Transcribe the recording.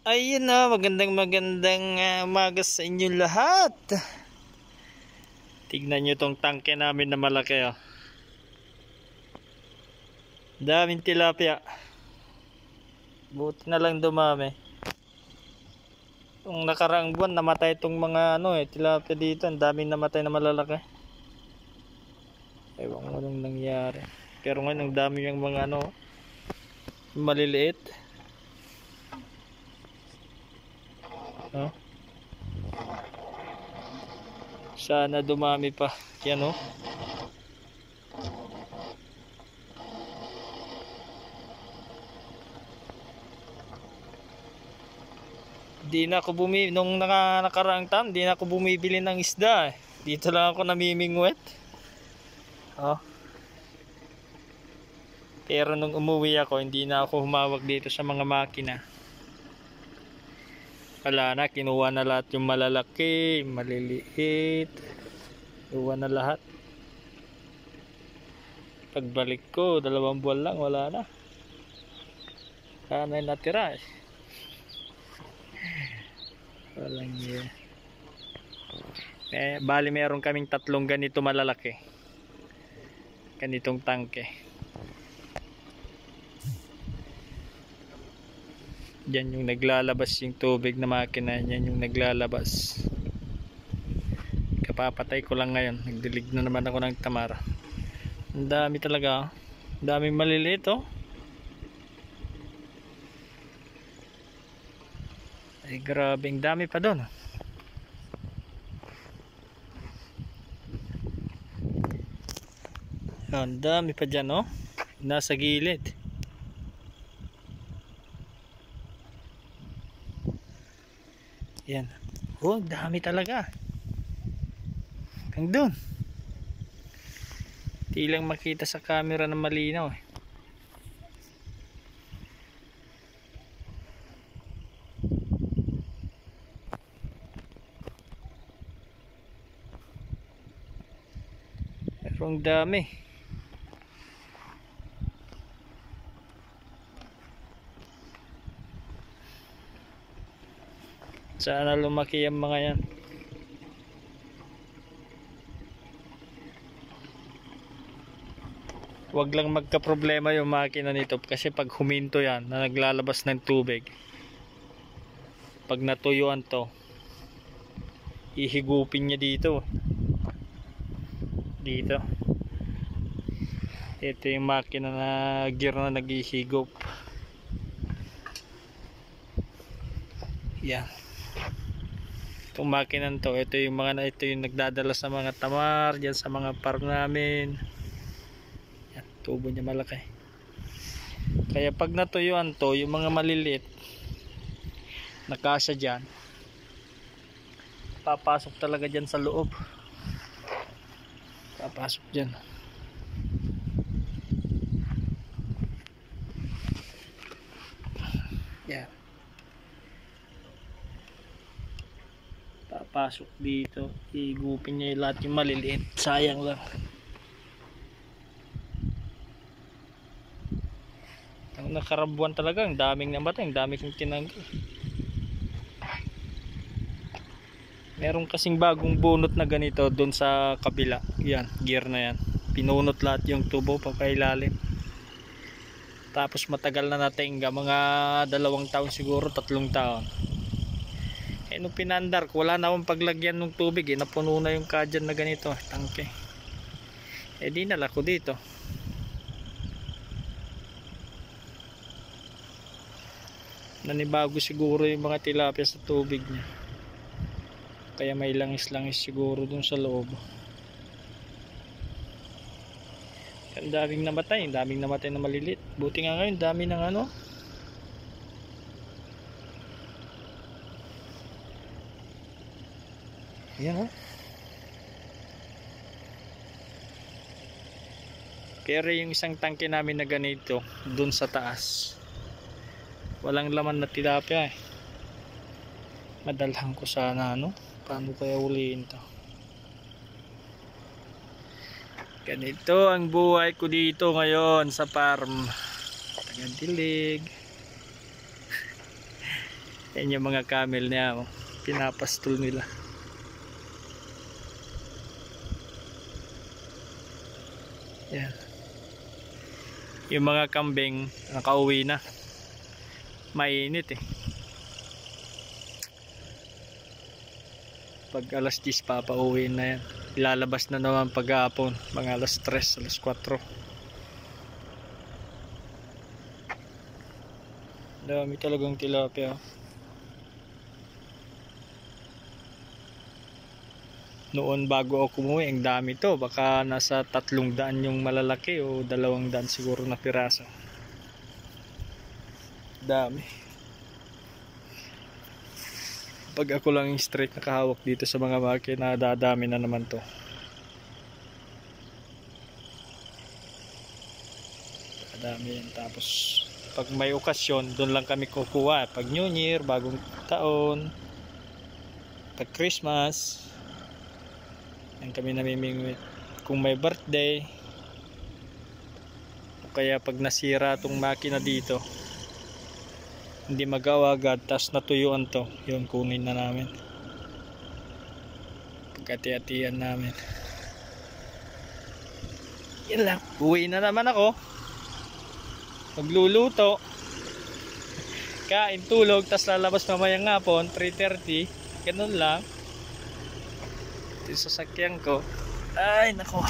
Ayun na, magandang umaga sa inyo lahat. Tignan nyo tong tangke namin na malaki, oh. Daming tilapia. Buti na lang dumami. Nung nakaraang buwan namatay itong mga tilapia dito. Ang daming namatay na malalaki. Ewan ko anong nangyari. Pero ngayon ang dami yung mga maliliit. Oh. Sana dumami pa. Yan, oh. Di na ako nung nakaraang taon, di na ako bumibili ng isda, eh. Dito lang ako namimingwit. Oh. Pero nung umuwi ako, hindi na ako humawak dito sa mga makina. Wala na, kinuha na lahat yung malalaki, maliliit. Kinuha na lahat. Pagbalik ko, 2 buwan lang, wala na. Sana natira, eh. Walang yun. Bali meron kaming 3 ganito malalaki. Ganitong tangke. Diyan yung naglalabas yung tubig na makina. Yan yung naglalabas. Kapapatay ko lang ngayon. Nagdilig na naman ako ng tamar. Ang dami talaga, oh. Ang daming maliliit, oh. Ay grabe, ang dami pa doon. Ang dami pa dyan, oh. Nasa gilid. Yan. Oh, dami talaga. Hanggang doon. Di lang makita sa camera na malinaw, eh. Pero ang dami. Sana lumaki ang mga yan. Huwag lang magka-problema yung makina nito kasi pag huminto yan na naglalabas ng tubig, pag natuyuan to, ihigupin niya dito. Ito yung makina na gear na naghihigop. Yan. Itong makina to, ito yung nagdadala sa mga tamar diyan sa mga farm namin. Yan, tubo niya malaki. Kaya pag natuyuan to, yung mga maliliit nakasya diyan, papasok talaga diyan sa loob. Papasok diyan. Yan. Papasok dito, igupin niya yung lahat yung maliliit. Sayang lang. Ang nakarabuan talaga, ang daming namatay, ang daming kong tinanggal. Meron kasing bagong bunot na ganito doon sa kabila. Yan, gear na yan. Pinunot lahat yung tubo papailalim. Tapos matagal na natingga, mga 2 taon siguro, 3 taon. Nung pinandar ko, wala na akong paglagyan ng tubig, eh. Napuno na yung kadyan na ganito, tangke. Di nala ko dito. Nanibago siguro yung mga tilapia sa tubig niya. Kaya may langis-langis siguro dun sa loob. Ang daming namatay na maliliit. Buti nga ngayon, dami ng Yan, oh. Pero yung isang tangke namin na ganito dun sa taas, walang laman na tilapia, eh. Madalhan ko sana paano kaya uliin to. Ganito ang buhay ko dito ngayon sa farm. Tagantilig. Yan yung mga camel niya, oh. Pinapastol nila. Yan. Yung mga kambing nakauwi na. Mainit eh. Pag alas 10 papauwiin na yan. Ilalabas na naman pag-aapon, mga alas 3, alas 4. Dami talagang tilapia. Noon bago ako umuwi, ang dami to. Baka nasa 300 yung malalaki o 200 siguro na piraso. Dami. Pag ako lang yung straight nakahawak dito sa mga makina, dadami na naman to. Dadami yan. Tapos pag may okasyon, doon lang kami kukuha. Pag New Year, bagong taon, pag Christmas, yan kami namimingwit. Kung may birthday, o kaya pag nasira tong makina dito, hindi magawa agad, tas natuyuan to, yun kunin na namin. Pagkati-atian namin. Yan lang, uwi na naman ako. Magluluto, kain, tulog, tas lalabas mamayang hapon 3:30. Ganun lang. Ito yung sasakyan ko. Ay nako.